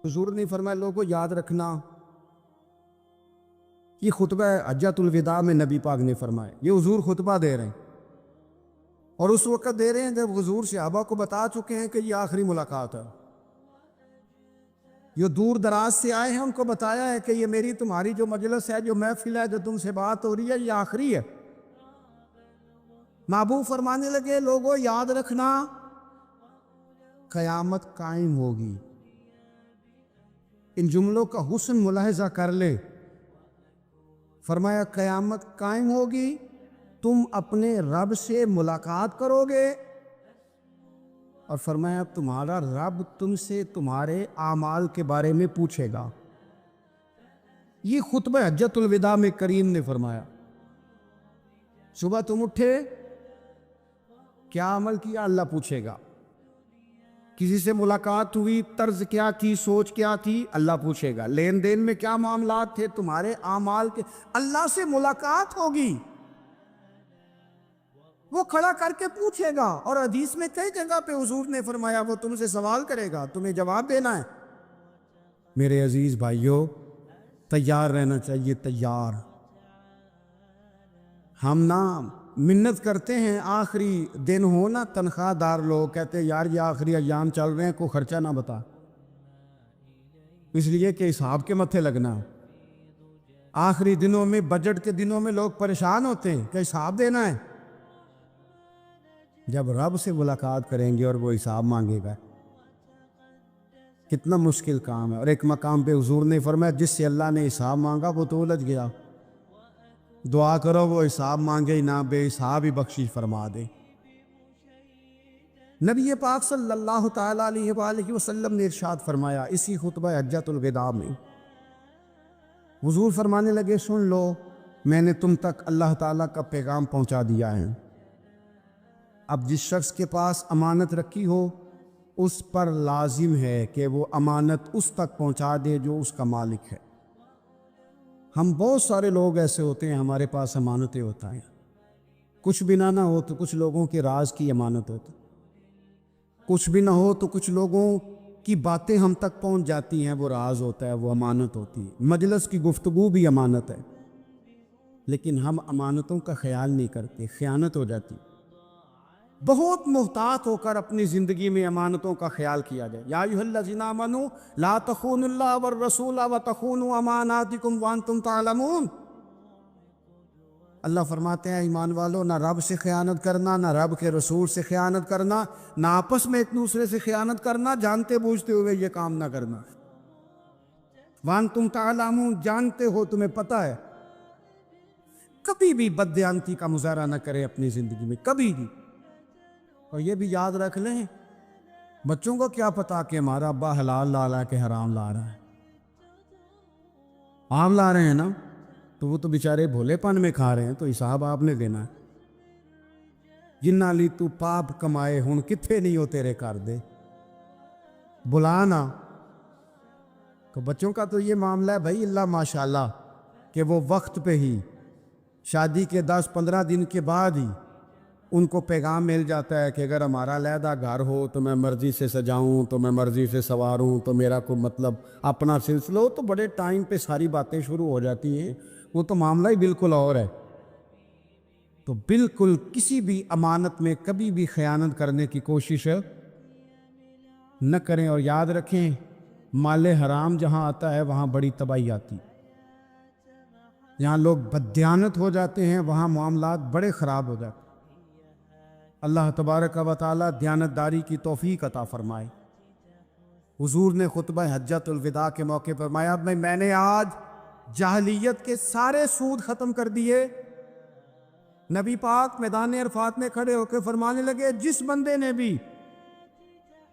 حضور نے فرمایا لوگوں یاد رکھنا، یہ خطبہ حجۃ الوداع میں نبی پاک نے فرمایا، یہ حضور خطبہ دے رہے ہیں، اور اس وقت دے رہے ہیں جب حضور صحابہ کو بتا چکے ہیں کہ یہ آخری ملاقات ہے۔ جو دور دراز سے آئے ہیں ان کو بتایا ہے کہ یہ میری تمہاری جو مجلس ہے، جو محفل ہے، جو تم سے بات ہو رہی ہے، یہ آخری ہے۔ محبوب فرمانے لگے لوگوں یاد رکھنا، قیامت قائم ہوگی۔ ان جملوں کا حسن ملاحظہ کر لے۔ فرمایا قیامت قائم ہوگی، تم اپنے رب سے ملاقات کرو گے، اور فرمایا تمہارا رب تم سے تمہارے اعمال کے بارے میں پوچھے گا۔ یہ خطبہ حجۃ الوداع میں کریم نے فرمایا۔ صبح تم اٹھے، کیا عمل کیا؟ اللہ پوچھے گا۔ کسی سے ملاقات ہوئی، طرز کیا کی، سوچ کیا تھی؟ اللہ پوچھے گا۔ لین دین میں کیا معاملات تھے تمہارے اعمال کے؟ اللہ سے ملاقات ہوگی، وہ کھڑا کر کے پوچھے گا۔ اور حدیث میں کئی جگہ پہ حضور نے فرمایا وہ تم سے سوال کرے گا، تمہیں جواب دینا ہے۔ میرے عزیز بھائیوں، تیار رہنا چاہیے، تیار۔ ہم نا منت کرتے ہیں آخری دن ہو نا، تنخواہ دار لوگ کہتے ہیں یار یہ آخری ایام چل رہے ہیں، کوئی خرچہ نہ بتا، اس لیے کہ حساب کے متھے لگنا۔ آخری دنوں میں، بجٹ کے دنوں میں لوگ پریشان ہوتے ہیں کہ حساب دینا ہے۔ جب رب سے ملاقات کریں گے اور وہ حساب مانگے گا، کتنا مشکل کام ہے۔ اور ایک مقام پہ حضور نے فرمایا جس سے اللہ نے حساب مانگا وہ تو الجھ گیا، دعا کرو وہ حساب مانگے ہی نہ، بے حساب ہی بخشش فرما دے۔ نبی پاک صلی اللہ تعالیٰ علیہ وآلہ وسلم نے ارشاد فرمایا اسی خطبہ حجۃ الوداع میں، حضور فرمانے لگے سن لو، میں نے تم تک اللہ تعالیٰ کا پیغام پہنچا دیا ہے۔ اب جس شخص کے پاس امانت رکھی ہو اس پر لازم ہے کہ وہ امانت اس تک پہنچا دے جو اس کا مالک ہے۔ ہم بہت سارے لوگ ایسے ہوتے ہیں ہمارے پاس امانتیں ہوتا ہیں، کچھ بھی نہ ہو تو کچھ لوگوں کے راز کی امانت ہوتی، کچھ بھی نہ ہو تو کچھ لوگوں کی باتیں ہم تک پہنچ جاتی ہیں، وہ راز ہوتا ہے، وہ امانت ہوتی ہے۔ مجلس کی گفتگو بھی امانت ہے، لیکن ہم امانتوں کا خیال نہیں کرتے، خیانت ہو جاتی۔ بہت محتاط ہو کر اپنی زندگی میں امانتوں کا خیال کیا جائے۔ یا ایھا الذین آمنوا لا تخونوا اللہ والرسول وتخونوا اماناتکم وانتم تعلمون۔ اللہ فرماتے ہیں ایمان والو، نہ رب سے خیانت کرنا، نہ رب کے رسول سے خیانت کرنا، نہ آپس میں ایک دوسرے سے خیانت کرنا، جانتے بوجھتے ہوئے یہ کام نہ کرنا۔ وانتم تعلمون، جانتے ہو، تمہیں پتہ ہے۔ کبھی بھی بددیانتی کا مظاہرہ نہ کرے اپنی زندگی میں، کبھی بھی۔ اور یہ بھی یاد رکھ لیں، بچوں کو کیا پتا کہ ہمارا ابا حلال لا رہا ہے کہ حرام لا رہا ہے۔ آپ لا رہے ہیں نا، تو وہ تو بیچارے بھولے پن میں کھا رہے ہیں، تو حساب آپ نے دینا ہے۔ جنہ لی تو پاپ کمائے ہن کتھے نہیں ہو تیرے کر دے، بلانا۔ تو بچوں کا تو یہ معاملہ ہے بھائی، اللہ ماشاءاللہ کہ وہ وقت پہ ہی، شادی کے 10-15 دن کے بعد ہی ان کو پیغام مل جاتا ہے کہ اگر ہمارا علیحدہ گھر ہو تو میں مرضی سے سجاؤں، تو میں مرضی سے سنواروں، تو میرا کوئی مطلب اپنا سلسلہ ہو، تو بڑے ٹائم پہ ساری باتیں شروع ہو جاتی ہیں، وہ تو معاملہ ہی بالکل اور ہے۔ تو بالکل کسی بھی امانت میں کبھی بھی خیانت کرنے کی کوشش نہ کریں، اور یاد رکھیں مال حرام جہاں آتا ہے وہاں بڑی تباہی آتی، جہاں لوگ بددیانت ہو جاتے ہیں وہاں معاملات بڑے خراب ہو جاتے ہیں۔ اللہ تبارک و تعالیٰ دیانتداری کی توفیق عطا فرمائے۔ حضور نے خطبہ حجۃ الوداع کے موقع پر فرمایا میں نے آج جاہلیت کے سارے سود ختم کر دیے۔ نبی پاک میدان عرفات میں کھڑے ہو کے فرمانے لگے جس بندے نے بھی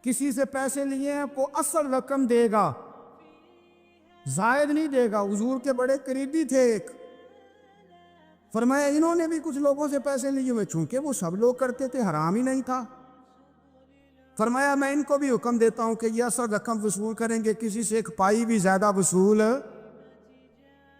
کسی سے پیسے لیے ہیں وہ اصل رقم دے گا، زائد نہیں دے گا۔ حضور کے بڑے قریبی تھے ایک، فرمایا انہوں نے بھی کچھ لوگوں سے پیسے لیے ہوئے، چونکہ وہ سب لوگ کرتے تھے، حرام ہی نہیں تھا۔ فرمایا میں ان کو بھی حکم دیتا ہوں کہ یہ اصل رقم وصول کریں گے، کسی سے ایک پائی بھی زیادہ وصول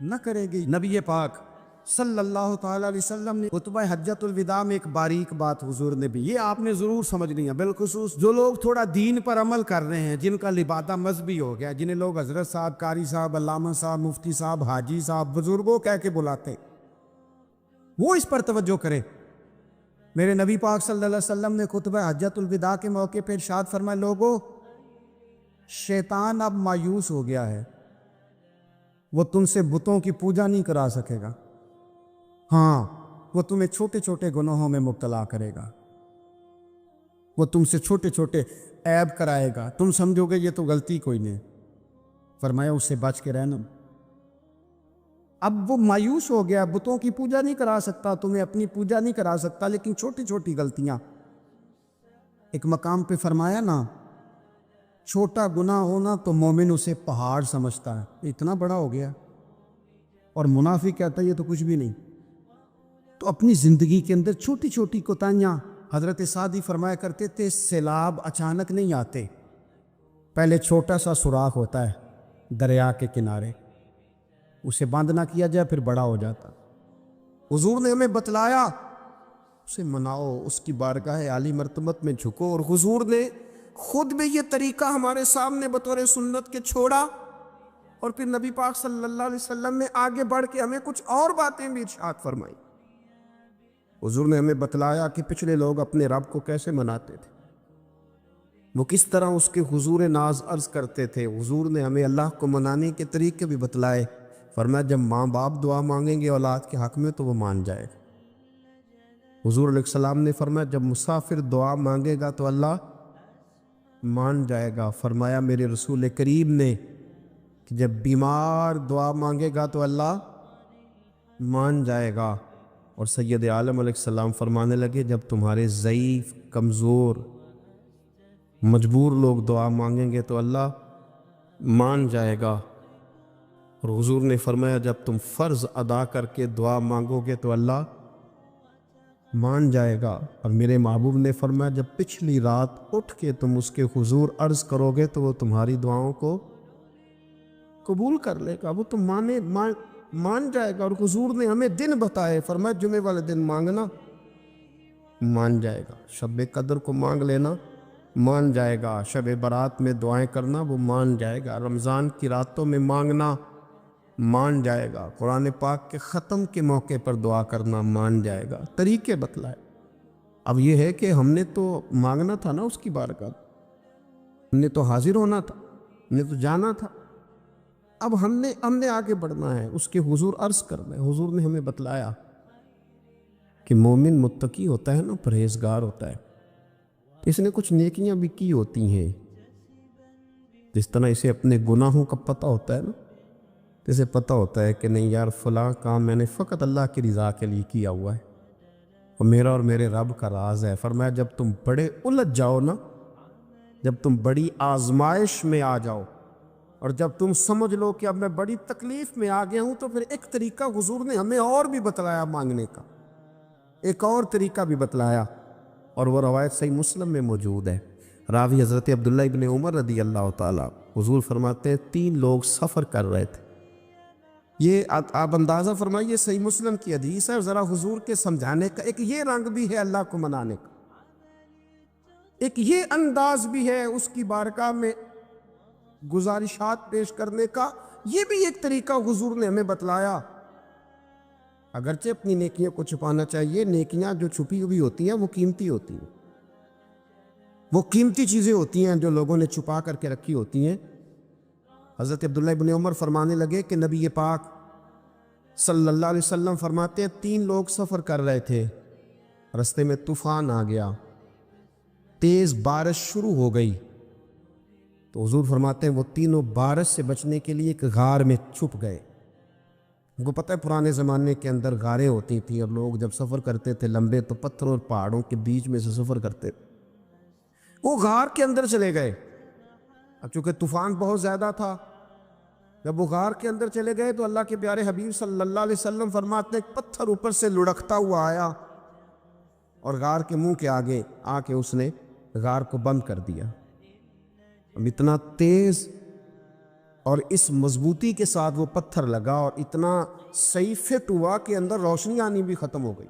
نہ کریں گے۔ نبی پاک صلی اللہ تعالیٰ علیہ وسلم نے خطبہ حجۃ الوداع میں ایک باریک بات حضور نے بھی، یہ آپ نے ضرور سمجھنی ہے، بالخصوص جو لوگ تھوڑا دین پر عمل کر رہے ہیں، جن کا لبادہ مذہبی ہو گیا، جنہیں لوگ حضرت صاحب، قاری صاحب، علامہ صاحب، مفتی صاحب، حاجی صاحب، بزرگوں کہہ کے بلاتے ہیں، وہ اس پر توجہ کریں۔ میرے نبی پاک صلی اللہ علیہ وسلم نے خطبہ حجۃ الوداع کے موقع پہ ارشاد فرمایا، لوگوں شیطان اب مایوس ہو گیا ہے، وہ تم سے بتوں کی پوجا نہیں کرا سکے گا، ہاں وہ تمہیں چھوٹے چھوٹے گناہوں میں مبتلا کرے گا، وہ تم سے چھوٹے چھوٹے عیب کرائے گا، تم سمجھو گے یہ تو غلطی کوئی نہیں، فرمایا اس سے بچ کے رہنا۔ اب وہ مایوس ہو گیا، بتوں کی پوجا نہیں کرا سکتا، تمہیں اپنی پوجا نہیں کرا سکتا، لیکن چھوٹی چھوٹی غلطیاں، ایک مقام پہ فرمایا نا، چھوٹا گناہ ہونا تو مومن اسے پہاڑ سمجھتا ہے، اتنا بڑا ہو گیا، اور منافق کہتا ہے یہ تو کچھ بھی نہیں۔ تو اپنی زندگی کے اندر چھوٹی چھوٹی کوتاہیاں، حضرت سعدی فرمایا کرتے تھے سیلاب اچانک نہیں آتے، پہلے چھوٹا سا سوراخ ہوتا ہے دریا کے کنارے، اسے بند نہ کیا جائے پھر بڑا ہو جاتا۔ حضور نے ہمیں بتلایا اسے مناؤ، اس کی بارگاہ عالی مرتبت میں جھکو، اور حضور نے خود بھی یہ طریقہ ہمارے سامنے بطور سنت کے چھوڑا، اور پھر نبی پاک صلی اللہ علیہ وسلم نے آگے بڑھ کے ہمیں کچھ اور باتیں بھی ارشاد فرمائی۔ حضور نے ہمیں بتلایا کہ پچھلے لوگ اپنے رب کو کیسے مناتے تھے، وہ کس طرح اس کے حضور ناز عرض کرتے تھے۔ حضور نے ہمیں اللہ کو منانے کے طریقے بھی بتلائے، فرمایا جب ماں باپ دعا مانگیں گے اولاد کے حق میں تو وہ مان جائے گا۔ حضور علیہ السلام نے فرمایا جب مسافر دعا مانگے گا تو اللہ مان جائے گا۔ فرمایا میرے رسول کریم نے کہ جب بیمار دعا مانگے گا تو اللہ مان جائے گا۔ اور سید عالم علیہ السلام فرمانے لگے جب تمہارے ضعیف، کمزور، مجبور لوگ دعا مانگیں گے تو اللہ مان جائے گا۔ اور حضور نے فرمایا جب تم فرض ادا کر کے دعا مانگو گے تو اللہ مان جائے گا۔ اور میرے محبوب نے فرمایا جب پچھلی رات اٹھ کے تم اس کے حضور عرض کرو گے تو وہ تمہاری دعاؤں کو قبول کر لے گا، وہ تم مان جائے گا۔ اور حضور نے ہمیں دن بتائے، فرمایا جمعے والے دن مانگنا مان جائے گا، شب قدر کو مانگ لینا مان جائے گا، شب برات میں دعائیں کرنا وہ مان جائے گا، رمضان کی راتوں میں مانگنا مان جائے گا، قرآن پاک کے ختم کے موقع پر دعا کرنا مان جائے گا، طریقے بتلائے۔ اب یہ ہے کہ ہم نے تو مانگنا تھا نا اس کی بارگاہ، ہم نے تو حاضر ہونا تھا، ہم نے تو جانا تھا، اب ہم نے آگے بڑھنا ہے، اس کے حضور عرض کرنا ہے۔ حضور نے ہمیں بتلایا کہ مومن متقی ہوتا ہے نا، پرہیزگار ہوتا ہے، اس نے کچھ نیکیاں بھی کی ہوتی ہیں، جس طرح اسے اپنے گناہوں کا پتہ ہوتا ہے نا، اسے پتہ ہوتا ہے کہ نہیں یار فلاں کام میں نے فقط اللہ کی رضا کے لیے کیا ہوا ہے، اور میرا اور میرے رب کا راز ہے۔ فرمایا جب تم بڑے الجھ جاؤ نا، جب تم بڑی آزمائش میں آ جاؤ، اور جب تم سمجھ لو کہ اب میں بڑی تکلیف میں آ گیا ہوں، تو پھر ایک طریقہ حضور نے ہمیں اور بھی بتلایا مانگنے کا، ایک اور طریقہ بھی بتلایا، اور وہ روایت صحیح مسلم میں موجود ہے، راوی حضرت عبداللہ ابن عمر رضی اللہ تعالیٰ۔ حضور فرماتے ہیں 3 لوگ سفر کر رہے تھے، یہ آپ اندازہ فرمائیے صحیح مسلم کی حدیث ہے، اور ذرا حضور کے سمجھانے کا ایک یہ رنگ بھی ہے اللہ کو منانے کا، ایک یہ انداز بھی ہے اس کی بارگاہ میں گزارشات پیش کرنے کا، یہ بھی ایک طریقہ حضور نے ہمیں بتلایا۔ اگرچہ اپنی نیکیوں کو چھپانا چاہیے، نیکیاں جو چھپی ہوئی ہوتی ہیں وہ قیمتی ہوتی ہیں، وہ قیمتی چیزیں ہوتی ہیں جو لوگوں نے چھپا کر کے رکھی ہوتی ہیں۔ حضرت عبداللہ ابن عمر فرمانے لگے کہ نبی پاک صلی اللہ علیہ وسلم فرماتے ہیں 3 لوگ سفر کر رہے تھے، رستے میں طوفان آ گیا، تیز بارش شروع ہو گئی، تو حضور فرماتے ہیں وہ تینوں بارش سے بچنے کے لیے ایک غار میں چھپ گئے۔ ان کو پتہ ہے پرانے زمانے کے اندر غاریں ہوتی تھیں، اور لوگ جب سفر کرتے تھے لمبے تو پتھروں اور پہاڑوں کے بیچ میں سے سفر کرتے تھے، وہ غار کے اندر چلے گئے۔ اب چونکہ طوفان بہت زیادہ تھا، جب وہ غار کے اندر چلے گئے تو اللہ کے پیارے حبیب صلی اللہ علیہ وسلم فرماتے ہیں ایک پتھر اوپر سے لڑکتا ہوا آیا، اور غار کے منہ کے آگے آ کے اس نے غار کو بند کر دیا۔ اب اتنا تیز اور اس مضبوطی کے ساتھ وہ پتھر لگا اور اتنا صحیح فٹ ہوا کہ اندر روشنی آنی بھی ختم ہو گئی۔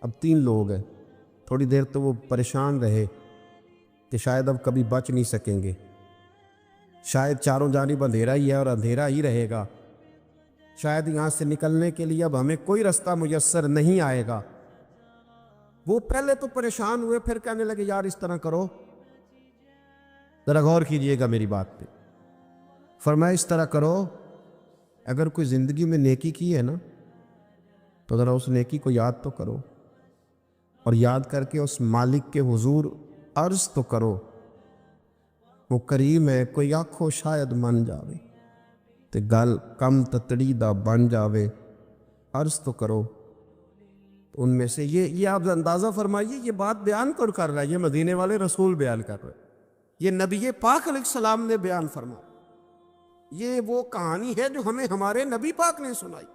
اب 3 لوگ ہیں۔ تھوڑی دیر تو وہ پریشان رہے کہ شاید اب کبھی بچ نہیں سکیں گے، شاید چاروں جانب اندھیرا ہی ہے اور اندھیرا ہی رہے گا، شاید یہاں سے نکلنے کے لیے اب ہمیں کوئی رستہ میسر نہیں آئے گا۔ وہ پہلے تو پریشان ہوئے، پھر کہنے لگے یار اس طرح کرو، ذرا غور کیجئے گا میری بات پہ۔ فرمایا اس طرح کرو، اگر کوئی زندگی میں نیکی کی ہے نا تو ذرا اس نیکی کو یاد تو کرو، اور یاد کر کے اس مالک کے حضور عرض تو کرو، وہ کریم ہے، کوئی آنکھو شاید من جاوے تے گل کم تتڑی دا بن جاوے، عرض تو کرو۔ ان میں سے یہ آپ اندازہ فرمائیے، یہ بات بیان کر رہا ہے، یہ مدینے والے رسول بیان کر رہے ہیں، یہ نبی پاک علیہ السلام نے بیان فرمایا۔ یہ وہ کہانی ہے جو ہمیں ہمارے نبی پاک نے سنائی،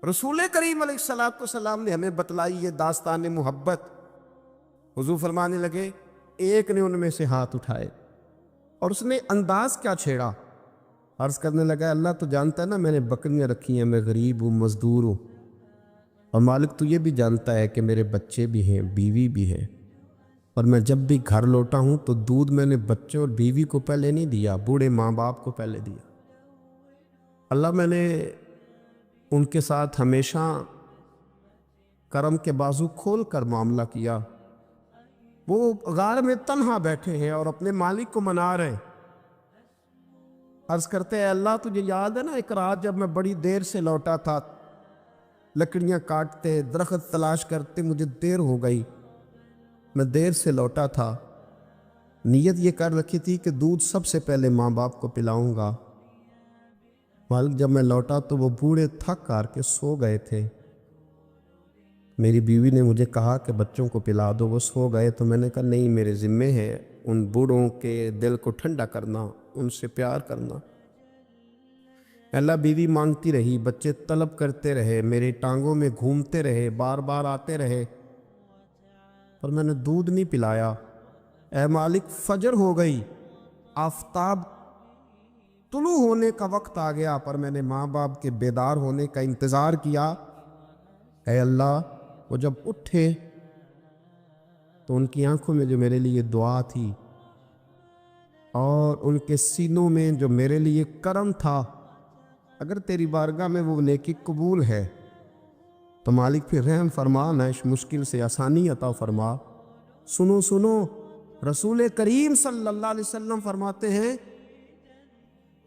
رسول کریم علیہ السلام نے ہمیں بتلائی، یہ داستان محبت۔ حضور فرمانے لگے، ایک نے ان میں سے ہاتھ اٹھائے اور اس نے انداز کیا چھیڑا، عرض کرنے لگا اللہ تو جانتا ہے نا میں نے بکریاں رکھی ہیں، میں غریب ہوں، مزدور ہوں، اور مالک تو یہ بھی جانتا ہے کہ میرے بچے بھی ہیں، بیوی بھی ہے، اور میں جب بھی گھر لوٹا ہوں تو دودھ میں نے بچوں اور بیوی کو پہلے نہیں دیا، بوڑھے ماں باپ کو پہلے دیا۔ اللہ میں نے ان کے ساتھ ہمیشہ کرم کے بازو کھول کر معاملہ کیا۔ وہ غار میں تنہا بیٹھے ہیں اور اپنے مالک کو منا رہے ہیں۔ عرض کرتے ہیں اللہ تجھے یاد ہے نا ایک رات جب میں بڑی دیر سے لوٹا تھا، لکڑیاں کاٹتے، درخت تلاش کرتے، مجھے دیر ہو گئی، میں دیر سے لوٹا تھا، نیت یہ کر رکھی تھی کہ دودھ سب سے پہلے ماں باپ کو پلاؤں گا۔ مالک جب میں لوٹا تو وہ بوڑھے تھک کر کے سو گئے تھے، میری بیوی نے مجھے کہا کہ بچوں کو پلا دو، وہ سو گئے، تو میں نے کہا نہیں، میرے ذمے ہے ان بوڑھوں کے دل کو ٹھنڈا کرنا، ان سے پیار کرنا۔ اللہ بیوی مانگتی رہی، بچے طلب کرتے رہے، میری ٹانگوں میں گھومتے رہے، بار بار آتے رہے، پر میں نے دودھ نہیں پلایا۔ اے مالک فجر ہو گئی، آفتاب طلوع ہونے کا وقت آ گیا، پر میں نے ماں باپ کے بیدار ہونے کا انتظار کیا۔ اے اللہ وہ جب اٹھے تو ان کی آنکھوں میں جو میرے لیے دعا تھی اور ان کے سینوں میں جو میرے لیے کرم تھا، اگر تیری بارگاہ میں وہ نیکی قبول ہے تو مالک پھر رحم فرما، نہ اس مشکل سے آسانی عطا فرما۔ سنو سنو، رسول کریم صلی اللہ علیہ وسلم فرماتے ہیں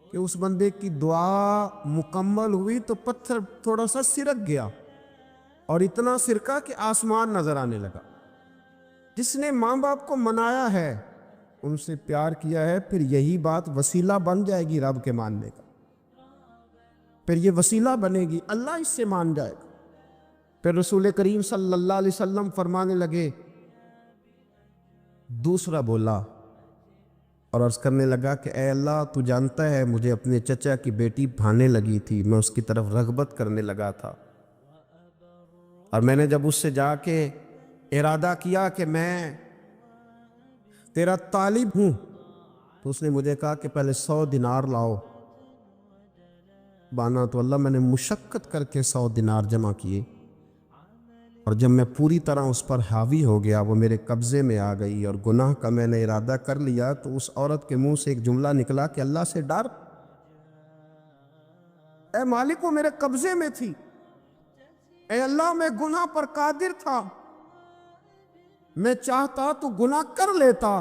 کہ اس بندے کی دعا مکمل ہوئی تو پتھر تھوڑا سا سرک گیا، اور اتنا سرکا کہ آسمان نظر آنے لگا۔ جس نے ماں باپ کو منایا ہے، ان سے پیار کیا ہے، پھر یہی بات وسیلہ بن جائے گی رب کے ماننے کا، پھر یہ وسیلہ بنے گی، اللہ اس سے مان جائے گا۔ پھر رسول کریم صلی اللہ علیہ وسلم فرمانے لگے، دوسرا بولا اور عرض کرنے لگا کہ اے اللہ تو جانتا ہے مجھے اپنے چچا کی بیٹی بھانے لگی تھی، میں اس کی طرف رغبت کرنے لگا تھا، اور میں نے جب اس سے جا کے ارادہ کیا کہ میں تیرا طالب ہوں، تو اس نے مجھے کہا کہ پہلے 100 دینار لاؤ۔ بانا تو اللہ میں نے مشقت کر کے 100 دینار جمع کیے، اور جب میں پوری طرح اس پر حاوی ہو گیا، وہ میرے قبضے میں آ گئی اور گناہ کا میں نے ارادہ کر لیا، تو اس عورت کے منہ سے ایک جملہ نکلا کہ اللہ سے ڈر، اے مالک وہ میرے قبضے میں تھی، اے اللہ میں گناہ پر قادر تھا، میں چاہتا تو گناہ کر لیتا،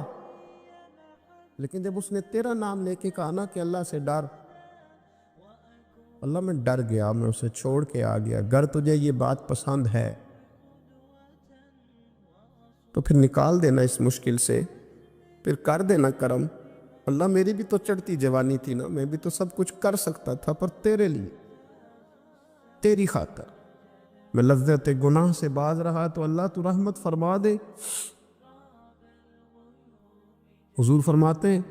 لیکن جب اس نے تیرا نام لے کے کہا نا کہ اللہ سے ڈر، اللہ میں ڈر گیا، میں اسے چھوڑ کے آ گیا۔ اگر تجھے یہ بات پسند ہے تو پھر نکال دینا اس مشکل سے، پھر کر دینا کرم۔ اللہ میری بھی تو چڑھتی جوانی تھی نا، میں بھی تو سب کچھ کر سکتا تھا، پر تیرے لیے، تیری خاطر میں لذت گناہ سے باز رہا، تو اللہ تو رحمت فرما دے۔ حضور فرماتے ہیں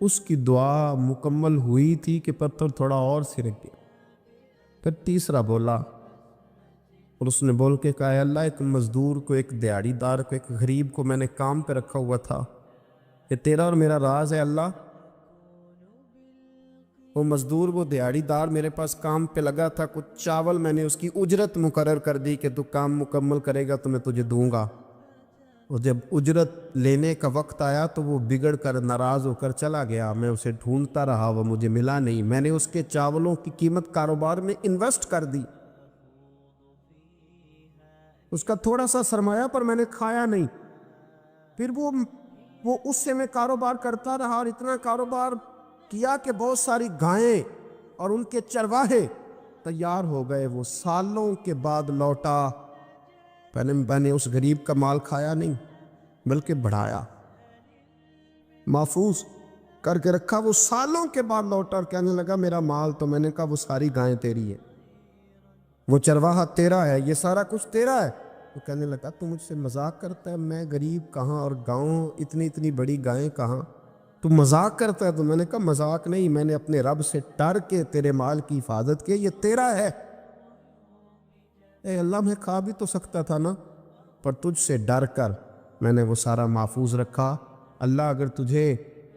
اس کی دعا مکمل ہوئی تھی کہ پتھر تھوڑا اور سرک گیا۔ پھر تیسرا بولا اور اس نے بول کے کہا، اے اللہ ایک مزدور کو، ایک دیہڑی دار کو، ایک غریب کو میں نے کام پہ رکھا ہوا تھا، یہ تیرا اور میرا راز ہے اللہ، وہ مزدور، وہ دیہڑی دار میرے پاس کام پہ لگا تھا، کچھ چاول میں نے اس کی اجرت مقرر کر دی کہ تو کام مکمل کرے گا تو میں تجھے دوں گا۔ اور جب اجرت لینے کا وقت آیا تو وہ بگڑ کر ناراض ہو کر چلا گیا۔ میں اسے ڈھونڈتا رہا، وہ مجھے ملا نہیں۔ میں نے اس کے چاولوں کی قیمت کاروبار میں انویسٹ کر دی، اس کا تھوڑا سا سرمایہ، پر میں نے کھایا نہیں۔ پھر وہ اس سے میں کاروبار کرتا رہا، اور اتنا کاروبار کیا کہ بہت ساری گائیں اور ان کے چرواہے تیار ہو گئے۔ وہ سالوں کے بعد لوٹا۔ میں نے اس غریب کا مال کھایا نہیں بلکہ بڑھایا، محفوظ کر کے رکھا۔ وہ سالوں کے بعد لوٹا اور کہنے لگا میرا مال، تو میں نے کہا وہ ساری گائیں تیری ہے، وہ چرواہا تیرا ہے، یہ سارا کچھ تیرا ہے۔ وہ کہنے لگا تو مجھ سے مذاق کرتا ہے، میں غریب کہاں اور گاؤں اتنی بڑی گائیں کہاں، تو مذاق کرتا ہے؟ تو میں نے کہا مذاق نہیں، میں نے اپنے رب سے ڈر کے تیرے مال کی حفاظت کی، یہ تیرا ہے۔ اے اللہ، میں کھا بھی تو سکتا تھا نا، پر تجھ سے ڈر کر میں نے وہ سارا محفوظ رکھا۔ اللہ اگر تجھے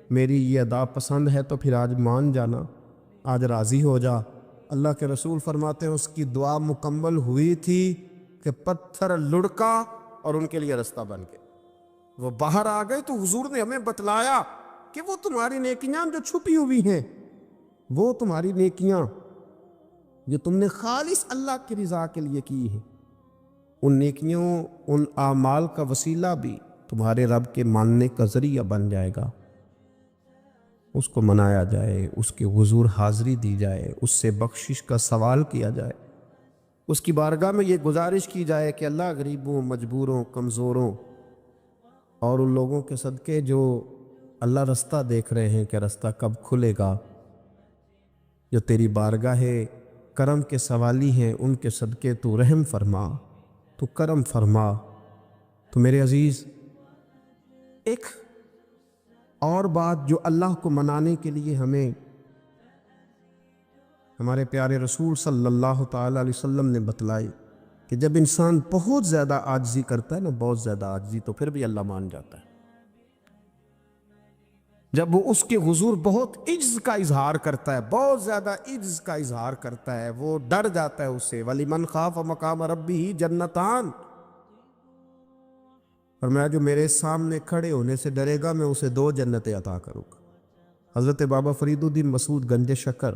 میری یہ ادا پسند ہے تو پھر آج مان جانا، آج راضی ہو جا۔ اللہ کے رسول فرماتے ہیں اس کی دعا مکمل ہوئی تھی کہ پتھر لڑکا اور ان کے لیے رستہ بن گیا۔ وہ باہر آ گئے تو حضور نے ہمیں بتلایا کہ وہ تمہاری نیکیاں جو چھپی ہوئی ہیں، وہ تمہاری نیکیاں جو تم نے خالص اللہ کی رضا کے لیے کی ہے، ان نیکیوں، ان اعمال کا وسیلہ بھی تمہارے رب کے ماننے کا ذریعہ بن جائے گا۔ اس کو منایا جائے، اس کے حضور حاضری دی جائے، اس سے بخشش کا سوال کیا جائے، اس کی بارگاہ میں یہ گزارش کی جائے کہ اللہ غریبوں، مجبوروں، کمزوروں اور ان لوگوں کے صدقے جو اللہ رستہ دیکھ رہے ہیں کہ رستہ کب کھلے گا، جو تیری بارگاہ کرم کے سوالی ہیں، ان کے صدقے تو رحم فرما، تو کرم فرما۔ تو میرے عزیز، ایک اور بات جو اللہ کو منانے کے لیے ہمیں ہمارے پیارے رسول صلی اللہ تعالیٰ علیہ وسلم نے بتلائی کہ جب انسان بہت زیادہ عاجزی کرتا ہے نا، بہت زیادہ عاجزی، تو پھر بھی اللہ مان جاتا ہے۔ جب وہ اس کے حضور بہت عجز کا اظہار کرتا ہے، بہت زیادہ عجز کا اظہار کرتا ہے، وہ ڈر جاتا ہے اس سے۔ وَلِمَنْ خَافَ مَقَامَ رَبِّهِ جَنَّتَانِ، اور میں جو میرے سامنے کھڑے ہونے سے ڈرے گا میں اسے 2 جنتیں عطا کروں گا۔ حضرت بابا فرید الدین مسعود گنج شکر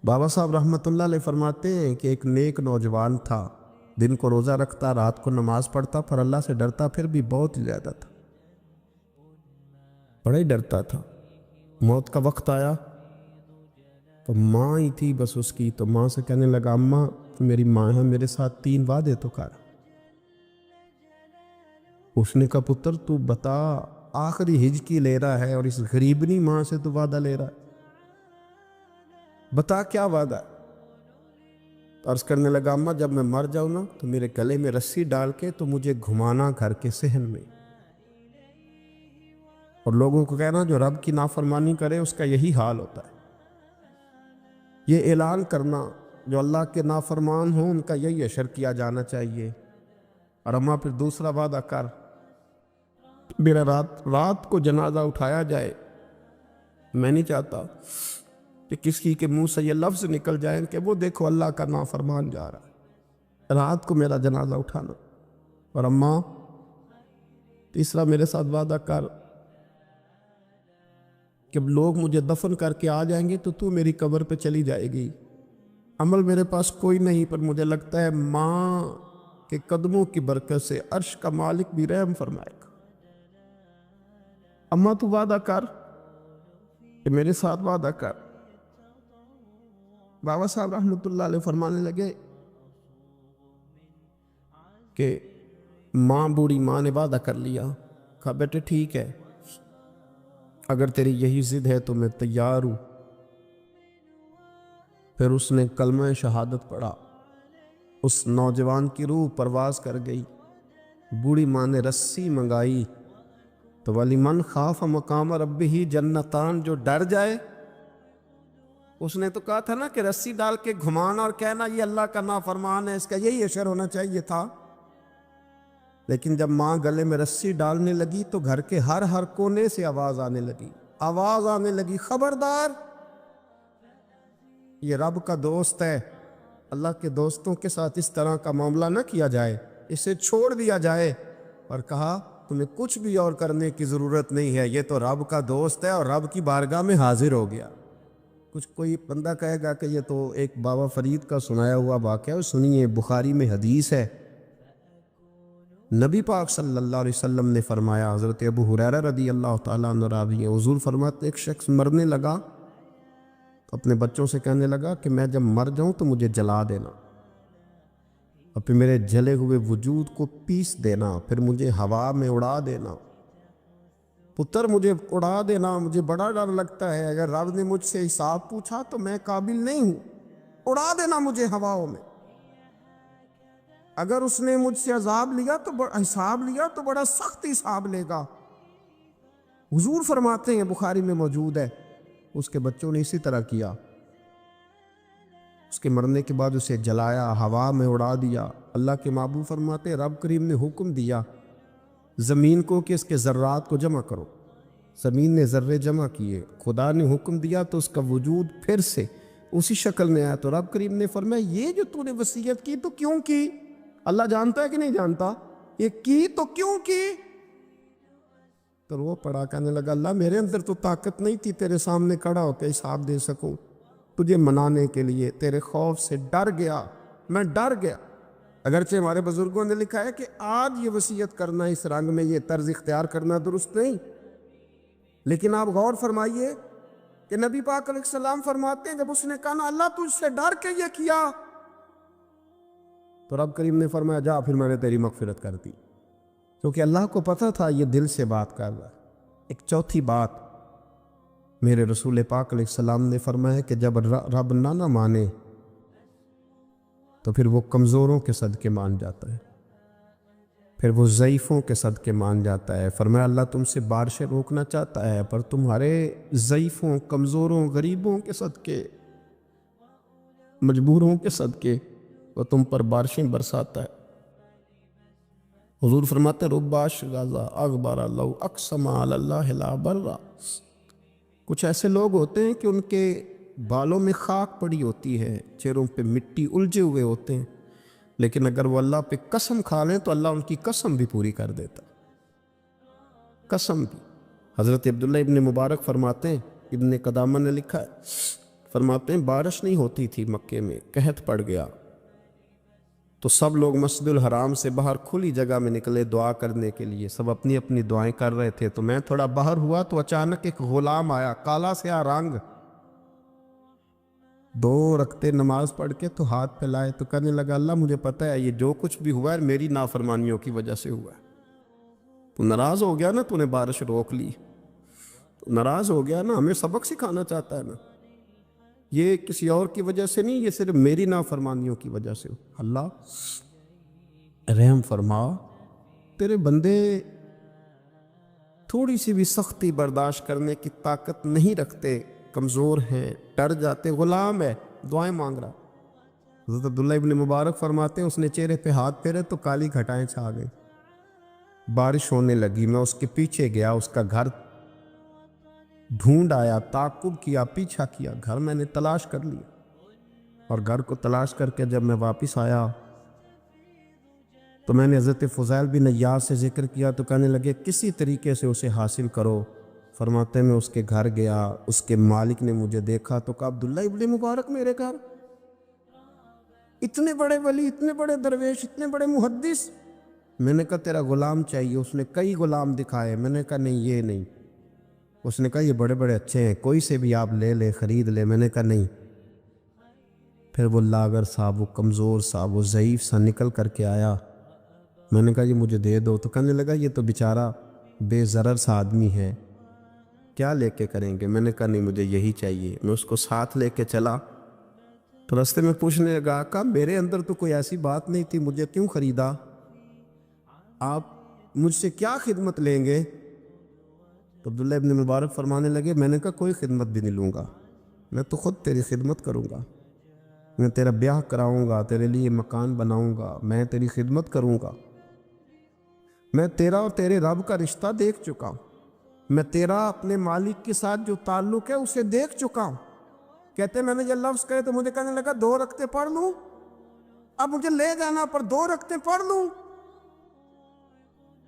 بابا صاحب رحمۃ اللہ علیہ فرماتے ہیں کہ ایک نیک نوجوان تھا، دن کو روزہ رکھتا، رات کو نماز پڑھتا، پر اللہ سے ڈرتا پھر بھی بہت ہی زیادہ تھا، بڑا ہی ڈرتا تھا۔ موت کا وقت آیا تو ماں ہی تھی بس اس کی، تو ماں سے کہنے لگا اماں میری ماں ہے، میرے ساتھ 3 وعدے تو کر۔ اس نے کہا پتر تو بتا، آخری ہجکی لے رہا ہے اور اس غریبنی ماں سے تو وعدہ لے رہا ہے، بتا کیا وعدہ ہے؟ عرض کرنے لگا اماں جب میں مر جاؤں نا تو میرے گلے میں رسی ڈال کے تو مجھے گھمانا گھر کے صحن میں، اور لوگوں کو کہنا جو رب کی نافرمانی کرے اس کا یہی حال ہوتا ہے۔ یہ اعلان کرنا جو اللہ کے نافرمان ہوں ان کا یہی اشر کیا جانا چاہیے۔ اور اماں پھر دوسرا وعدہ کر، میرا رات کو جنازہ اٹھایا جائے، میں نہیں چاہتا کہ کسی کے منہ سے یہ لفظ نکل جائیں کہ وہ دیکھو اللہ کا نافرمان جا رہا ہے، رات کو میرا جنازہ اٹھانا۔ اور اماں تیسرا میرے ساتھ وعدہ کر کہ لوگ مجھے دفن کر کے آ جائیں گے تو میری قبر پہ چلی جائے گی، عمل میرے پاس کوئی نہیں، پر مجھے لگتا ہے ماں کے قدموں کی برکت سے عرش کا مالک بھی رحم فرمائے گا۔ اماں تو وعدہ کر کہ میرے ساتھ وعدہ کر۔ بابا صاحب رحمۃ اللہ علیہ فرمانے لگے کہ ماں، بوڑھی ماں نے وعدہ کر لیا۔ کہا بیٹے ٹھیک ہے، اگر تیری یہی ضد ہے تو میں تیار ہوں۔ پھر اس نے کلمہ شہادت پڑھا، اس نوجوان کی روح پرواز کر گئی۔ بوڑھی ماں نے رسی منگائی تو وَلِمَنْ خَافَ مَقَامَ رَبِّهِ جَنَّتَانِ، جو ڈر جائے، اس نے تو کہا تھا نا کہ رسی ڈال کے گھمانا اور کہنا یہ اللہ کا نافرمان ہے، اس کا یہی اشر ہونا چاہیے تھا۔ لیکن جب ماں گلے میں رسی ڈالنے لگی تو گھر کے ہر کونے سے آواز آنے لگی، خبردار یہ رب کا دوست ہے، اللہ کے دوستوں کے ساتھ اس طرح کا معاملہ نہ کیا جائے، اسے چھوڑ دیا جائے، اور کہا تمہیں کچھ بھی اور کرنے کی ضرورت نہیں ہے، یہ تو رب کا دوست ہے اور رب کی بارگاہ میں حاضر ہو گیا۔ کچھ کوئی بندہ کہے گا کہ یہ تو ایک بابا فرید کا سنایا ہوا واقعہ ہے، سنیے، بخاری میں حدیث ہے، نبی پاک صلی اللہ علیہ وسلم نے فرمایا، حضرت ابو ہریرہ رضی اللہ تعالیٰ عنہ راوی ہیں، حضور فرماتے ایک شخص مرنے لگا تو اپنے بچوں سے کہنے لگا کہ میں جب مر جاؤں تو مجھے جلا دینا، اور پھر میرے جلے ہوئے وجود کو پیس دینا، پھر مجھے ہوا میں اڑا دینا، پتر مجھے اڑا دینا، مجھے بڑا ڈر لگتا ہے، اگر رب نے مجھ سے حساب پوچھا تو میں قابل نہیں ہوں، اڑا دینا مجھے ہواؤں میں، اگر اس نے مجھ سے عذاب لیا تو حساب لیا تو بڑا سخت حساب لے گا۔ حضور فرماتے ہیں، بخاری میں موجود ہے، اس کے بچوں نے اسی طرح کیا، اس کے مرنے کے بعد اسے جلایا، ہوا میں اڑا دیا۔ اللہ کے محبوب فرماتے ہیں، رب کریم نے حکم دیا زمین کو کہ اس کے ذرات کو جمع کرو، زمین نے ذرے جمع کیے، خدا نے حکم دیا تو اس کا وجود پھر سے اسی شکل میں آیا، تو رب کریم نے فرمایا یہ جو تو نے وصیت کی تو کیوں کی؟ اللہ جانتا ہے کہ نہیں جانتا؟ یہ کی تو کیوں کی؟ تو وہ پڑا، کہنے لگا اللہ میرے اندر تو طاقت نہیں تھی تیرے سامنے کھڑا ہو کے حساب دے سکوں، تجھے منانے کے لیے تیرے خوف سے ڈر گیا، میں ڈر گیا۔ اگرچہ ہمارے بزرگوں نے لکھا ہے کہ آج یہ وصیت کرنا، اس رنگ میں یہ طرز اختیار کرنا درست نہیں، لیکن آپ غور فرمائیے کہ نبی پاک علیہ السلام فرماتے ہیں جب اس نے کہا نا اللہ تجھ سے ڈر کے یہ کیا، تو رب کریم نے فرمایا جا، پھر میں نے تیری مغفرت کر دی، کیونکہ اللہ کو پتہ تھا یہ دل سے بات کر رہا ہے۔ ایک چوتھی بات، میرے رسول پاک علیہ السلام نے فرمایا کہ جب رب نہ مانے تو پھر وہ کمزوروں کے صدقے مان جاتا ہے، پھر وہ ضعیفوں کے صدقے مان جاتا ہے۔ فرمایا اللہ تم سے بارشیں روکنا چاہتا ہے، پر تمہارے ضعیفوں، کمزوروں، غریبوں کے صدقے، مجبوروں کے صدقے وہ تم پر بارشیں برساتا ہے۔ حضور فرماتے رب اشغاظ اغبر لو اقسم علی اللہ لا برا، کچھ ایسے لوگ ہوتے ہیں کہ ان کے بالوں میں خاک پڑی ہوتی ہے، چہروں پہ مٹی الجھے ہوئے ہوتے ہیں، لیکن اگر وہ اللہ پہ قسم کھا لیں تو اللہ ان کی قسم بھی پوری کر دیتا، قسم بھی۔ حضرت عبداللہ ابن مبارک فرماتے ہیں، ابن قدامہ نے لکھا ہے، فرماتے ہیں بارش نہیں ہوتی تھی مکے میں، قحط پڑ گیا تو سب لوگ مسجد الحرام سے باہر کھلی جگہ میں نکلے دعا کرنے کے لیے، سب اپنی اپنی دعائیں کر رہے تھے، تو میں تھوڑا باہر ہوا تو اچانک ایک غلام آیا، کالا سیاہ رنگ، 2 رکعتیں نماز پڑھ کے تو ہاتھ پھیلائے، تو کہنے لگا اللہ مجھے پتہ ہے یہ جو کچھ بھی ہوا ہے میری نافرمانیوں کی وجہ سے ہوا ہے، تو ناراض ہو گیا نا، تو نے بارش روک لی، تو ناراض ہو گیا نا، ہمیں سبق سکھانا چاہتا ہے نا، یہ کسی اور کی وجہ سے نہیں، یہ صرف میری نافرمانیوں کی وجہ سے۔ اللہ رحم فرما، تیرے بندے تھوڑی سی بھی سختی برداشت کرنے کی طاقت نہیں رکھتے، کمزور ہیں، ڈر جاتے، غلام ہے، دعائیں مانگ رہا۔ حضرت عبداللہ ابن مبارک فرماتے ہیں اس نے چہرے پہ ہاتھ پھیرے تو کالی گھٹائیں چھا گئی، بارش ہونے لگی، میں اس کے پیچھے گیا، اس کا گھر ڈھونڈ آیا، تعقب کیا، پیچھا کیا، گھر میں نے تلاش کر لیا، اور گھر کو تلاش کر کے جب میں واپس آیا تو میں نے حضرت فضیل بن عیاض سے ذکر کیا، تو کہنے لگے کسی طریقے سے اسے حاصل کرو۔ فرماتے میں اس کے گھر گیا، اس کے مالک نے مجھے دیکھا تو کہا عبداللہ ابن مبارک میرے گھر، اتنے بڑے ولی، اتنے بڑے درویش، اتنے بڑے محدث۔ میں نے کہا تیرا غلام چاہیے، اس نے کئی غلام دکھائے، میں نے کہا نہیں یہ نہیں، اس نے کہا یہ بڑے بڑے اچھے ہیں، کوئی سے بھی آپ لے لے، خرید لے، میں نے کہا نہیں۔ پھر وہ لاغر صاحب، وہ کمزور صاحب، وہ ضعیف سا نکل کر کے آیا، میں نے کہا یہ مجھے دے دو، تو کہنے لگا یہ تو بیچارہ بے ضرر سا آدمی ہے، کیا لے کے کریں گے؟ میں نے کہا نہیں مجھے یہی چاہیے۔ میں اس کو ساتھ لے کے چلا تو راستے میں پوچھنے لگا کہ میرے اندر تو کوئی ایسی بات نہیں تھی، مجھے کیوں خریدا؟ آپ مجھ سے کیا خدمت لیں گے؟ تو عبداللہ ابن مبارک فرمانے لگے میں نے کہا کوئی خدمت بھی نہیں لوں گا، میں تو خود تیری خدمت کروں گا، میں تیرا بیاہ کراؤں گا، تیرے لیے مکان بناؤں گا، میں تیری خدمت کروں گا، میں تیرا اور تیرے رب کا رشتہ دیکھ چکا ہوں، میں تیرا اپنے مالک کے ساتھ جو تعلق ہے اسے دیکھ چکا ہوں، کہتے میں نے یہ لفظ کہے تو مجھے کہنے لگا 2 رکعتیں پڑھ لوں، اب مجھے لے جانا پر 2 رکعتیں پڑھ لوں۔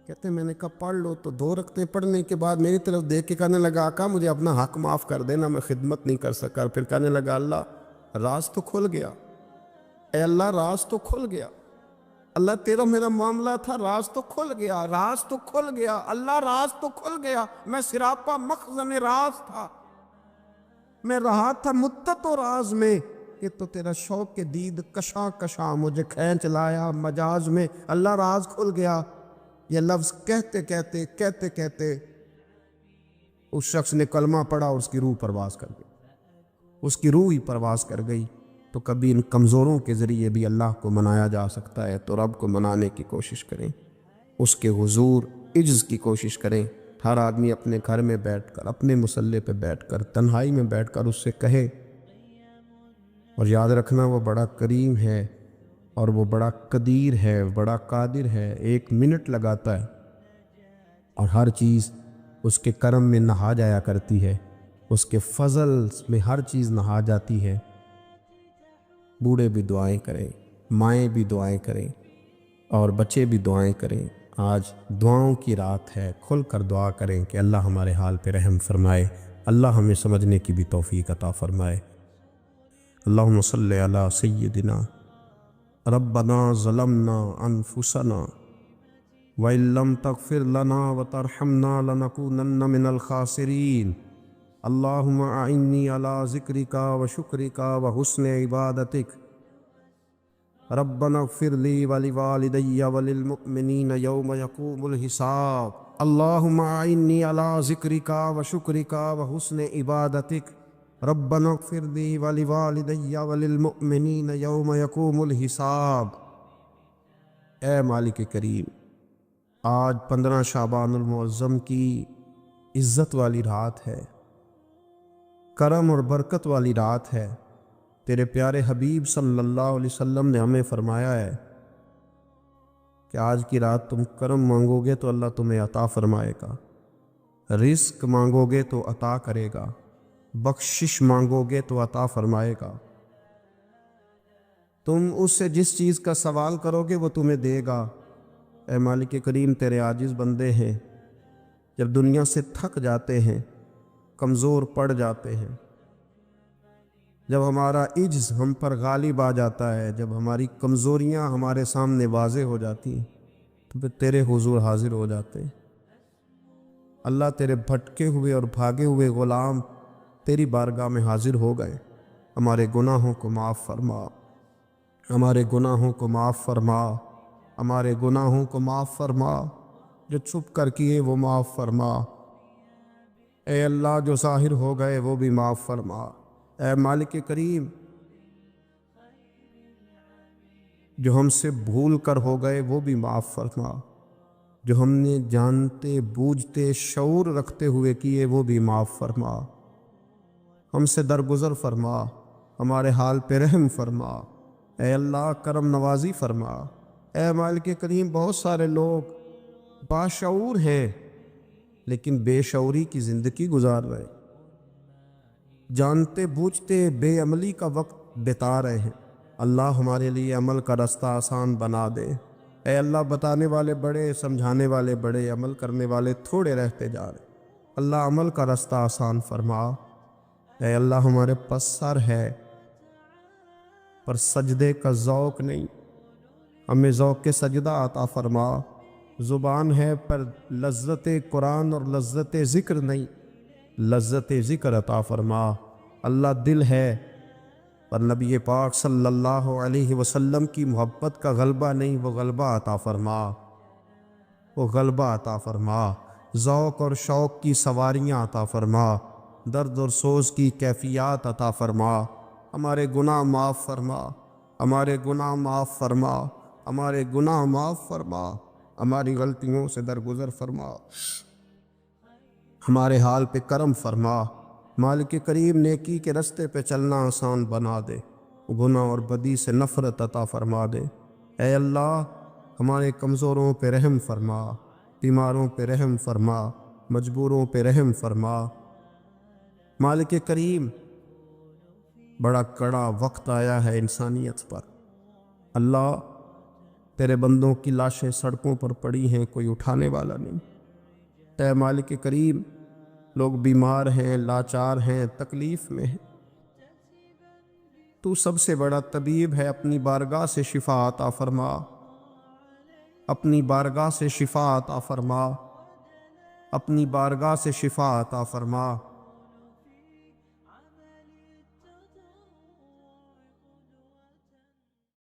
کہتے میں نے کہا پڑھ لو، تو 2 رکعتیں پڑھنے کے بعد میری طرف دیکھ کے کہنے لگا آقا مجھے اپنا حق معاف کر دینا، میں خدمت نہیں کر سکا۔ پھر کہنے لگا اللہ راز تو کھل گیا، اے اللہ راز تو کھل گیا، اللہ تیرا میرا معاملہ تھا، راز تو کھل گیا، راز تو کھل گیا، اللہ راز تو کھل گیا، میں سراپا مخزن راز تھا، میں رہا تھا مدت و راز میں، کہ تو تیرا شوق کے دید کشاں کشاں مجھے کھینچ لایا مجاز میں، اللہ راز کھل گیا۔ یہ لفظ کہتے کہتے کہتے کہتے اس شخص نے کلمہ پڑھا اور اس کی روح پرواز کر گئی، اس کی روح ہی پرواز کر گئی۔ تو کبھی ان کمزوروں کے ذریعے بھی اللہ کو منایا جا سکتا ہے، تو رب کو منانے کی کوشش کریں، اس کے حضور عجز کی کوشش کریں۔ ہر آدمی اپنے گھر میں بیٹھ کر، اپنے مصلے پہ بیٹھ کر، تنہائی میں بیٹھ کر اس سے کہے، اور یاد رکھنا وہ بڑا کریم ہے اور وہ بڑا قدیر ہے، بڑا قادر ہے، 1 منٹ لگاتا ہے اور ہر چیز اس کے کرم میں نہا جایا کرتی ہے، اس کے فضل میں ہر چیز نہا جاتی ہے۔ بوڑھے بھی دعائیں کریں، مائیں بھی دعائیں کریں اور بچے بھی دعائیں کریں۔ آج دعاؤں کی رات ہے، کھل کر دعا کریں کہ اللہ ہمارے حال پہ رحم فرمائے، اللہ ہمیں سمجھنے کی بھی توفیق عطا فرمائے۔ اللہم صلی علی سیدنا ربنا ظلمنا انفسنا وَإِن لَّمْ تَغْفِرْ لَنَا وَتَرْحَمْنَا لَنَكُونَنَّ مِنَ الْخَاسِرِينَ اللہم اعنی علی ذکرک وشکرک وحسن عبادتک ربنا اغفر لی ولوالدی وللمؤمنین یوم یقوم الحساب اللہم اعنی علی ذکرک وشکرک وحسن عبادتک ربنا اغفر لی ولوالدی وللمؤمنین یوم یقوم الحساب۔ اے مالک کریم، آج 15 شعبان المعظم کی عزت والی رات ہے، کرم اور برکت والی رات ہے۔ تیرے پیارے حبیب صلی اللہ علیہ وسلم نے ہمیں فرمایا ہے کہ آج کی رات تم کرم مانگو گے تو اللہ تمہیں عطا فرمائے گا، رزق مانگو گے تو عطا کرے گا، بخشش مانگو گے تو عطا فرمائے گا، تم اس سے جس چیز کا سوال کرو گے وہ تمہیں دے گا۔ اے مالک کریم، تیرے عاجز بندے ہیں، جب دنیا سے تھک جاتے ہیں، کمزور پڑ جاتے ہیں، جب ہمارا عجز ہم پر غالب آ جاتا ہے، جب ہماری کمزوریاں ہمارے سامنے واضح ہو جاتی ہیں، تو پھر تیرے حضور حاضر ہو جاتے ہیں۔ اللہ، تیرے بھٹکے ہوئے اور بھاگے ہوئے غلام تیری بارگاہ میں حاضر ہو گئے، ہمارے گناہوں کو معاف فرما، ہمارے گناہوں کو معاف فرما، ہمارے گناہوں کو معاف فرما، جو چھپ کر کیے وہ معاف فرما، اے اللہ جو ظاہر ہو گئے وہ بھی معاف فرما۔ اے مالک کریم، جو ہم سے بھول کر ہو گئے وہ بھی معاف فرما، جو ہم نے جانتے بوجھتے شعور رکھتے ہوئے کیے وہ بھی معاف فرما، ہم سے درگزر فرما، ہمارے حال پہ رحم فرما، اے اللہ کرم نوازی فرما۔ اے مالک کریم، بہت سارے لوگ باشعور ہیں لیکن بے شعوری کی زندگی گزار رہے، جانتے بوجھتے بے عملی کا وقت بتا رہے ہیں۔ اللہ ہمارے لیے عمل کا رستہ آسان بنا دے۔ اے اللہ، بتانے والے بڑے، سمجھانے والے بڑے، عمل کرنے والے تھوڑے رہتے جا رہے، اللہ عمل کا رستہ آسان فرما۔ اے اللہ، ہمارے پاس سر ہے پر سجدے کا ذوق نہیں، ہمیں ذوق سجدہ عطا فرما۔ زبان ہے پر لذت قرآن اور لذت ذکر نہیں، لذت ذکر عطا فرما۔ اللہ، دل ہے پر نبی پاک صلی اللہ علیہ وسلم کی محبت کا غلبہ نہیں، وہ غلبہ عطا فرما، وہ غلبہ عطا فرما۔ ذوق اور شوق کی سواریاں عطا فرما، درد اور سوز کی کیفیات عطا فرما۔ ہمارے گناہ معاف فرما، ہمارے گناہ معاف فرما، ہمارے گناہ معاف فرما، ہماری غلطیوں سے درگزر فرما، ہمارے حال پہ کرم فرما۔ مالک کریم، نیکی کے رستے پہ چلنا آسان بنا دے، گناہ اور بدی سے نفرت عطا فرما دے۔ اے اللہ، ہمارے کمزوروں پہ رحم فرما، بیماروں پہ رحم فرما، مجبوروں پہ رحم فرما۔ مالک کریم، بڑا کڑا وقت آیا ہے انسانیت پر۔ اللہ، تیرے بندوں کی لاشیں سڑکوں پر پڑی ہیں، کوئی اٹھانے والا نہیں۔ اے مالک کریم، لوگ بیمار ہیں، لاچار ہیں، تکلیف میں ہیں۔ تو سب سے بڑا طبیب ہے، اپنی بارگاہ سے شفا عطا فرما، اپنی بارگاہ سے شفا عطا فرما، اپنی بارگاہ سے شفا عطا فرما۔